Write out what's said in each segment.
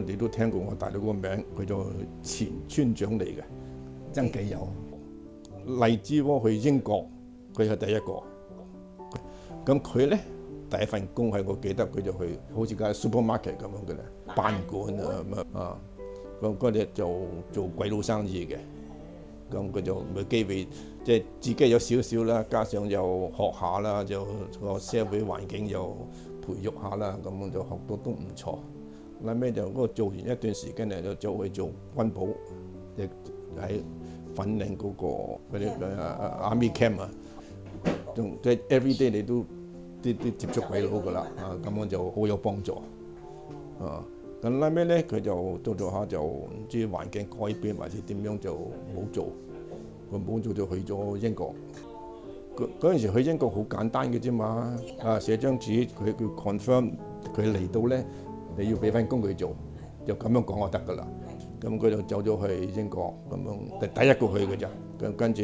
哋都聽過我大佬個名，佢就前村長嚟嘅，曾紀友。荔枝窩去英國，佢係第一個。咁佢咧第一份工係我記得佢就去好似間 supermarket 咁樣嘅咧，班館啊咁啊。咁嗰啲就做鬼佬生意嘅。咁佢就冇機會，即係自己有少少啦，加上又學下啦，就個社會環境又培育下啦，咁就學到都唔錯。後尾就嗰個做完一段時間咧，就走去做軍保，亦喺粉嶺嗰個嗰啲Army Camp 啊，仲即係 everyday 你都接觸鬼佬噶啦，咁樣就好有幫助啊。咁後尾咧，佢就做下就唔知環境改變還是點樣就冇做，佢冇做就去咗英國。嗰陣時去英國好簡單嘅啫嘛，寫張紙佢叫 confirm， 佢嚟到咧你要俾份工佢做，就咁樣講就得噶啦。咁佢就走咗去英國，咁樣第一個去嘅咋。跟住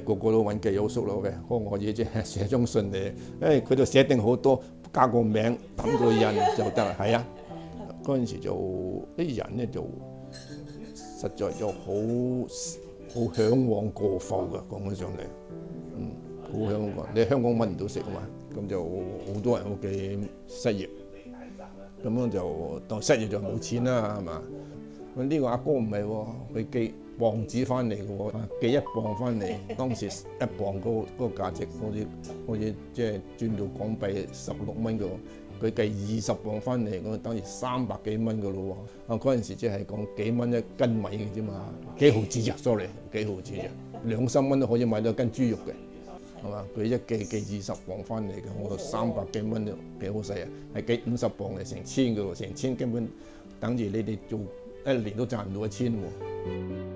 個個都揾記有叔咯嘅，我嘢啫寫張信嚟，佢就寫定好多，加個名揼個印就得啦。係啊。嗰陣時就啲人咧就實在就好嚮往過埠㗎，講起上嚟，好嚮往。你香港乜唔到食啊嘛，咁就好多人屋企失業，咁樣就當失業就冇錢啦，係嘛？呢個阿哥唔係喎，佢寄磅紙翻嚟嘅喎，寄一磅翻嚟，當時一磅嗰個價值好似即係轉到港幣16蚊嘅喎。佢計20磅翻嚟，咁等於300幾蚊嘅咯喎。嗰陣時即係講幾蚊一斤米嘅啫嘛，幾毫子啫 ，sorry， 幾毫子啫，2-3蚊都可以買到一斤豬肉嘅，係嘛？佢一寄20磅翻嚟嘅，我300幾蚊都幾好使啊，係寄50磅嚟成千嘅喎，成千根本等住你哋做1年都賺唔到1000喎。